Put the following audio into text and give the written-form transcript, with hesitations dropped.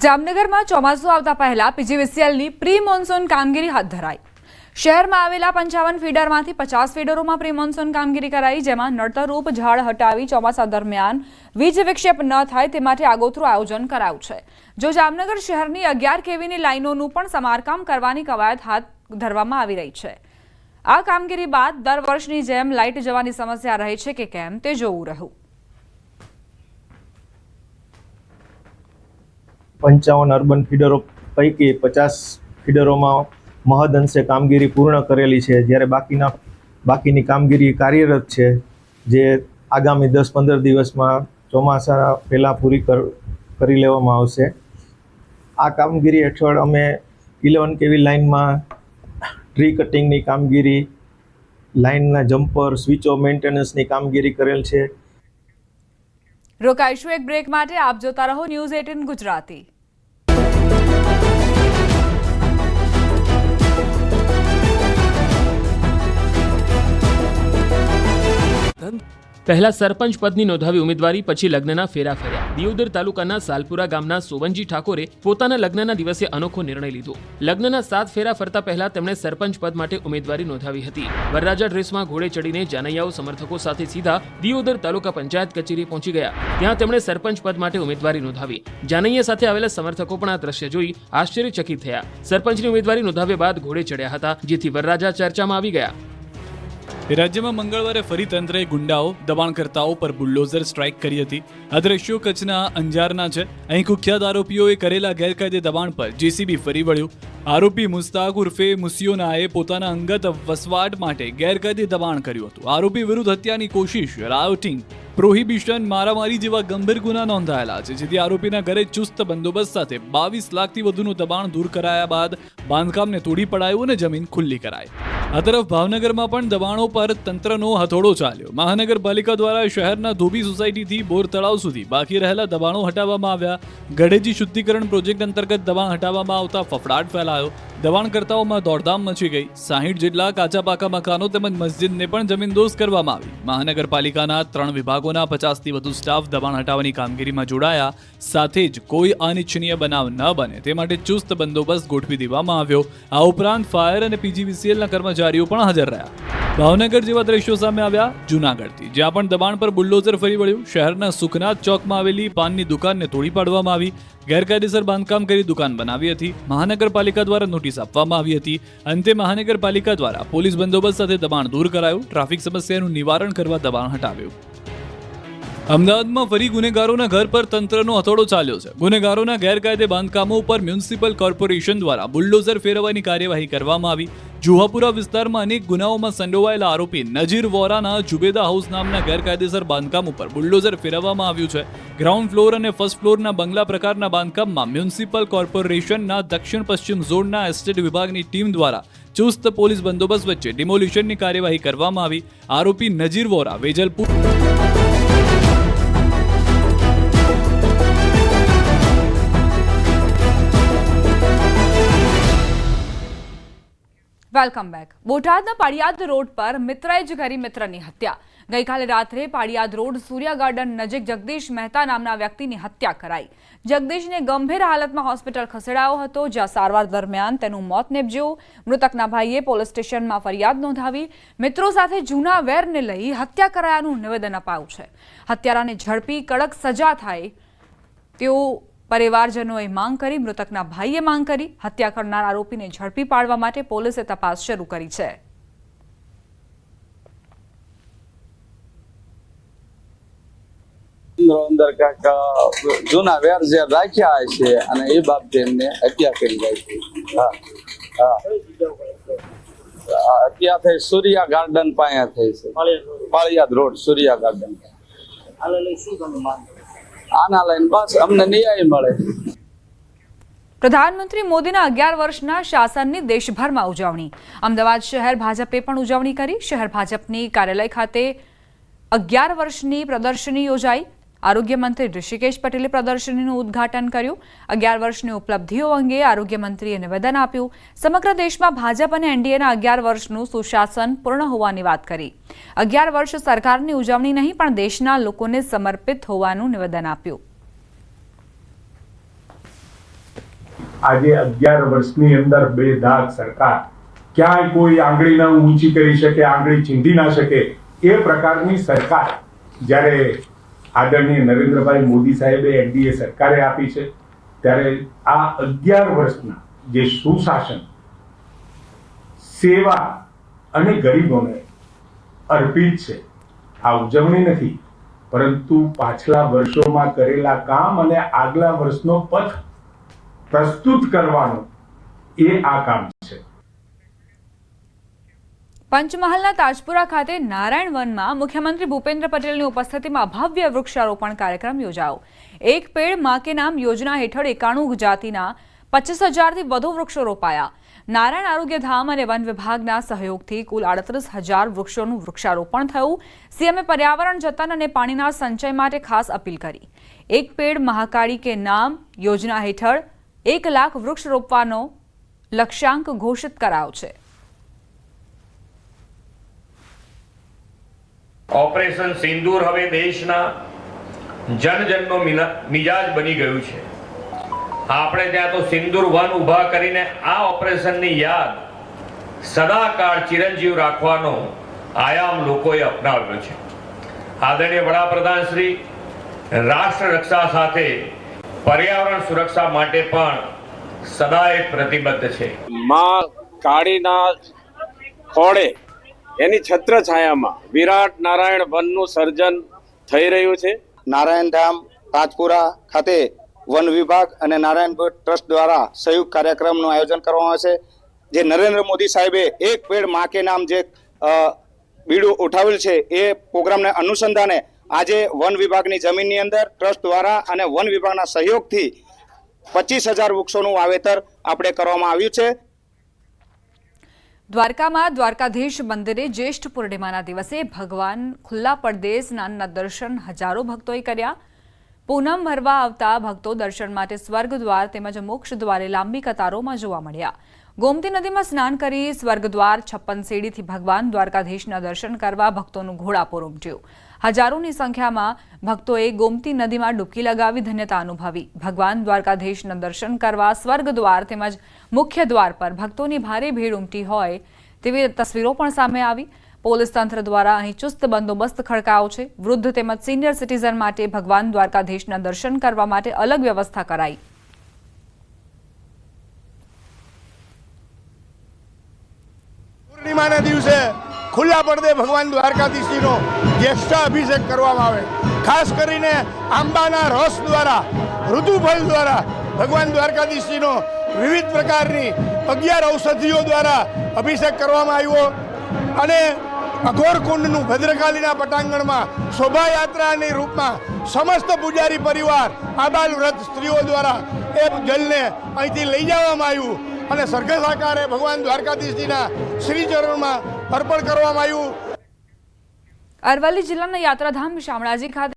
જામનગરમાં ચોમાસું આવતા પહેલા પીજીવીસીએલની પ્રી મોન્સૂન કામગીરી હાથ ધરાઈ। શહેરમાં આવેલા 55 ફીડરમાંથી 50 ફીડરોમાં પ્રી મોન્સૂન કામગીરી કરાઈ, જેમાં નડતરરૂપ ઝાડ હટાવી ચોમાસા દરમિયાન વીજ વિક્ષેપ ન થાય તે માટે આગોતરું આયોજન કરાયું છે। જો જામનગર શહેરની 11 કેવીની લાઇનોનું પણ સમારકામ કરવાની કવાયત હાથ ધરવામાં આવી રહી છે। આ કામગીરી બાદ દર વર્ષની જેમ લાઇટ જવાની સમસ્યા રહે છે કે કેમ તે જોવું રહ્યું। 55 अर्बन फीडरो पैकी 50 फीडरों महदअंशे कामगीरी पूर्ण करेली है, ज्यारे बाकीनी कामगीरी कार्यरत है, जे आगामी 10-15 दिवस में चौमासा पहला पूरी करी लेवामां आवशे। आ कामगीरी हेठळ अमे 11 केवी लाइन में ट्री कटिंगनी कामगीरी, लाइनना जम्पर स्विचो मेन्टेनन्सनी कामगीरी करेल छे। रोकाईशुं एक ब्रेक माटे। आप जोता रहो न्यूज़ 18 गुजराती। પહેલા સરપંચ પદની નોંધાવી ઉમેદવારી, પછી લગ્નના ફેરા ફર્યા। દિયોદર તાલુકાના સાલપુરા ગામના સોવનજી ઠાકોરે પોતાના લગ્નના દિવસે અનોખો નિર્ણય લીધો। લગ્નના 7 ફેરા ફરતા પહેલા તેમણે સરપંચ પદ માટે ઉમેદવારી નોંધાવી હતી। વરરાજા ડ્રેસમાં ઘોડે ચડીને જાનૈયાઓ સમર્થકો સાથે સીધા દિયોદર તાલુકા પંચાયત કચેરી પહોંચી ગયા। ત્યાં તેમણે સરપંચ પદ માટે ઉમેદવારી નોંધાવી। જાનૈયા સાથે આવેલા સમર્થકો પણ આ દ્રશ્ય જોઈ આશ્ચર્યચકિત થયા। સરપંચની ઉમેદવારી નોંધાવ્યા બાદ ઘોડે ચડ્યા હતા, જેથી વરરાજા ચર્ચામાં આવી ગયા। राज्य में मंगलवारे फरी तंत्रे गुंडाओ दबाणकर्ताओं पर बुलडोजर स्ट्राइक करी हती। आ दृश्यो कच्छना अंजारना छे। अहीं कुख्यात आरोपीओए करेला गैरकायदे दबाण पर जेसीबी फरी वळ्युं। आरोपी मुस्ताक उर्फे मुसियोनाए पोताना अंगत वसवाट माटे गैरकायदे दबाण कर्युं हतुं। आरोपी विरुद्ध हत्यानी कोशिश, रायोटिंग, प्रोहिबिशन, मारामारी जेवा गंभीर गुना नोंधायेला छे, जेथी आरोपीना घरे चुस्त बंदोबस्त साथे 22 लाखथी वधुनुं दबाण दूर कराया बाद बांधकामने तोड़ी पडायुं अने जमीन खुल्ली कराई। आ तरफ भावनगरमां पण दबाणो पर तंत्रनो हथोड़ो चाल्यो। महानगरपालिका द्वारा शहरना धोबी सोसायटीथी बोर तळाव सुधी बाकी रहेला दबाणो हटाववामां આવ્યા। गढेजी शुद्धिकरण प्रोजेक्ट अंतर्गत दबाण हटाववामां आवता फफड़ाट फैलायो। दबाणकर्ताओमां दौड़धाम मची गई। 60 જેટલા કાચા પાકા મકાનો તેમજ મસ્જિદને પણ જમીનદોસ્ત કરવામાં આવી। મહાનગરપાલિકાના 3 વિભાગોના 50થી વધુ સ્ટાફ દબાણ હટાવવાની કામગીરીમાં જોડાયા। સાથે જ કોઈ અનિચ્છનીય બનાવ ન બને તે માટે ચુસ્ત બંદોબસ્ત ગોઠવી દેવામાં આવ્યો। આ ઉપરાંત ફાયર અને પીજીવીસીએલના કર્મચારીઓ પણ હાજર રહ્યા। ભાવનગર જેવા દ્રશ્યો સામે આવ્યા જૂનાગઢથી, જ્યાં પણ દબાણ પર બુલડોઝર ફરી વળ્યું। શહેરના સુખનાથ ચોકમાં આવેલી પાનની દુકાનને તોડી પાડવામાં આવી। ગેરકાયદેસર બાંધકામ કરી દુકાન બનાવી હતી। મહાનગરપાલિકા દ્વારા નોટિસ આપવામાં આવી હતી। અંતે મહાનગરપાલિકા દ્વારા પોલીસ બંદોબસ્ત સાથે દબાણ દૂર કરાયું। ટ્રાફિક સમસ્યાનું નિવારણ કરવા દબાણ હટાવ્યું। અમદાવાદમાં ફરી ગુનેગારોના ઘર પર તંત્રનો હથોડો ચાલ્યો છે। ગુનેગારોના ગેરકાયદે બાંધકામો ઉપર મ્યુનિસિપલ કોર્પોરેશન દ્વારા બુલડોઝર ફેરવવાની કાર્યવાહી કરવામાં આવી। જુહાપુરા વિસ્તારમાં અનેક ગુનાઓમાં સંડોવાયેલા આરોપી નજીર વોરાના જુબેદા હાઉસ નામના ગેરકાયદેસર બાંધકામ ઉપર બુલડોઝર ફેરવવામાં આવ્યું છે। ગ્રાઉન્ડ ફ્લોર અને ફર્સ્ટ ફ્લોરના બંગલા પ્રકારના બાંધકામમાં મ્યુનિસિપલ કોર્પોરેશનના દક્ષિણ પશ્ચિમ ઝોનના એસ્ટેટ વિભાગની ટીમ દ્વારા ચુસ્ત પોલીસ બંદોબસ્ત વચ્ચે ડિમોલિશનની કાર્યવાહી કરવામાં આવી। આરોપી નજીર વોરા વેજલપુર વેલકમ બેક। બોટાદના પાળિયાદ રોડ પર મિત્રએ જ કરી મિત્રની હત્યા। ગઈકાલે રાત્રે પાળિયાદ રોડ સૂર્યા ગાર્ડન નજીક જગદીશ મહેતા નામના વ્યક્તિની હત્યા કરાઈ। જગદીશને ગંભીર હાલતમાં હોસ્પિટલ ખસેડાયો હતો, જ્યાં સારવાર દરમિયાન તેનું મોત નીપજ્યું। મૃતકના ભાઈએ પોલીસ સ્ટેશનમાં ફરિયાદ નોંધાવી મિત્રો સાથે જૂના વેરને લઈ હત્યા કરાયાનું નિવેદન અપાયું છે। હત્યારાને ઝડપી કડક સજા થાય તેવું परिवारजनों मांग करी। मृतकना भाईए मांग करी। हत्या करनार आरोपी ने झड़पी पाड़वा माटे पोलीसे तपास शरू करी छे। अंदर का जूना वेर जे राख्या छे अने ए बाबते एमने हत्या करी जाय छे। हां हां हत्या थई सूर्या गार्डन पाया थई छे। पाळियाद रोड सूर्या गार्डन। आले लई शुं गण मांग आना लाइन बस अमने न्याय मळे। प्रधानमंत्री मोदीना 11 वर्षना शासननी देशभरमा उजवणी। अमदावाद शहर भाजपे पण उजवणी करी। शहर भाजपनी कार्यालय खाते 11 वर्षनी प्रदर्शनी योजाई। आरोग्य मंत्री ऋषिकेश पटेले प्रदर्शनीનું ઉદ્ઘાટન કર્યું। 11 વર્ષની ઉપલબ્ધિઓ અંગે આરોગ્ય મંત્રીએ નિવેદન આપ્યું। સમગ્ર દેશમાં ભાજપ અને એનડીએના 11 વર્ષનું સુશાસન પૂર્ણ હોવાની વાત કરી। 11 વર્ષ સરકારની ઉજવણી નહીં પણ દેશના લોકોને સમર્પિત હોવાનું નિવેદન આપ્યું। આજે 11 વર્ષની અંદર બેદાગ સરકાર, ક્યાંય કોઈ આંગળી ન ઊંચી કરી શકે, આંગળી ચીંધી ના શકે એ પ્રકારની સરકાર જ્યારે આદરણીય નરેન્દ્રભાઈ મોદી સાહેબે એનડીએ સરકારે આપી છે, ત્યારે આ 11 વર્ષના જે સુશાસન, સેવા અને ગરીબોને અર્પિત છે. આ ઉજવણી નથી, પરંતુ પાછલા વર્ષોમાં કરેલા કામ અને આગલા વર્ષનો પથ પ્રસ્તુત કરવાનો એ આ કામ છે. પંચમહાલના તાજપુરા ખાતે નારાયણ વનમાં મુખ્યમંત્રી ભૂપેન્દ્ર પટેલની ઉપસ્થિતિમાં ભવ્ય વૃક્ષારોપણ કાર્યક્રમ યોજાયો. એક પેડ માં કે નામ યોજના હેઠળ 91 જાતિના 25,000થી વધુ વૃક્ષો રોપાયા. નારાયણ આરોગ્યધામ અને વન વિભાગના સહયોગથી કુલ 38,000 વૃક્ષોનું વૃક્ષારોપણ થયું. સીએમએ પર્યાવરણ જતન અને પાણીના સંચય માટે ખાસ અપીલ કરી. એક પેડ મહાકાળી કે નામ યોજના હેઠળ 1 લાખ વૃક્ષ રોપવાનો લક્ષ્યાંક ઘોષિત કરાયો છે. ઓપરેશન સિંદૂર હવે દેશના જનજનનો મિજાજ બની ગયું છે. આપણે ત્યાં તો સિંદૂર વન ઊભા કરીને આ ઓપરેશનની યાદ સદાકાળ ચિરંજીવ રાખવાનો આયામ લોકોએ અપનાવ્યો છે. આદરણીય વડાપ્રધાન શ્રી રાષ્ટ્ર રક્ષા સાથે પર્યાવરણ સુરક્ષા માટે પણ સદાય પ્રતિબદ્ધ છે. માં કાળીના ખોળે એની છત્ર છાયામાં વિરાટ નારાયણ વનનું સર્જન થઈ રહ્યું છે. નારાયણધામ તાજપુરા ખાતે વન વિભાગ અને નારાયણ ટ્રસ્ટ દ્વારા સંયુક્ત કાર્યક્રમનું આયોજન કરવામાં આવે છે. જે નરેન્દ્ર મોદી સાહેબે એક પેડ માં કે નામ જે બીડું ઉઠાવેલ છે, એ પ્રોગ્રામને અનુસંધાને આજે વન વિભાગની જમીનની અંદર ટ્રસ્ટ દ્વારા અને વન વિભાગના સહયોગથી 25,000 વૃક્ષોનું વાવેતર આપણે કરવામાં આવ્યું છે. દ્વારકામાં દ્વારકાધીશ મંદિરે જ્યેષ્ઠ પૂર્ણિમાના દિવસે ભગવાન ખુલ્લા પડદે સ્નાનના દર્શન હજારો ભક્તોએ કર્યા. પૂનમ ભરવા આવતા ભક્તો દર્શન માટે સ્વર્ગ દ્વાર તેમજ મોક્ષ દ્વારે લાંબી કતારોમાં જોવા મળ્યા. ગોમતી નદીમાં સ્નાન કરી સ્વર્ગ દ્વાર 56 સીડીથી ભગવાન દ્વારકાધીશના દર્શન કરવા ભક્તોનું ઘોડાપૂર ઉમટ્યું. હજારોની સંખ્યામાં ભક્તોએ ગોમતી નદીમાં ડૂબકી લગાવી ધન્યતા અનુભવી. ભગવાન દ્વારકાધીશના દર્શન કરવા સ્વર્ગ દ્વાર તેમજ મુખ્ય દ્વાર પર ભક્તોની ભારે ભીડ ઉમટી હોય તેવી તસવીરો પણ સામે આવી. પોલીસ તંત્ર દ્વારા અહીં ચુસ્ત બંદોબસ્ત ખડકાયો છે. વૃદ્ધ તેમજ સિનિયર સિટીઝન માટે ભગવાન દ્વારકાધીશના દર્શન કરવા માટે અલગ વ્યવસ્થા કરાઈ. પૂર્ણિમાના દિવસે ખુલ્લા પડદે ભગવાન દ્વારકાધીશજીનો જ્યેષ્ઠ અભિષેક કરવામાં આવે. ખાસ કરીને આંબાના રસ દ્વારા, ઋતુફળ દ્વારા ભગવાન દ્વારકાધીશજીનો વિવિધ પ્રકારની 11 ઔષધિઓ દ્વારા અભિષેક કરવામાં આવ્યો. અને અઘોરકુંડનું ભદ્રકાલીના પટાંગણમાં શોભાયાત્રાની રૂપમાં સમસ્ત પૂજારી પરિવાર, આબાલ વ્રત સ્ત્રીઓ દ્વારા એ જલને અહીંથી લઈ જવામાં આવ્યું અને સરઘસ આકારે ભગવાન દ્વારકાધીશજીના શ્રીચરણમાં અર્પણ કરવામાં આવ્યું. અરવલ્લી જિલ્લાના યાત્રાધામ શામળાજી ખાતે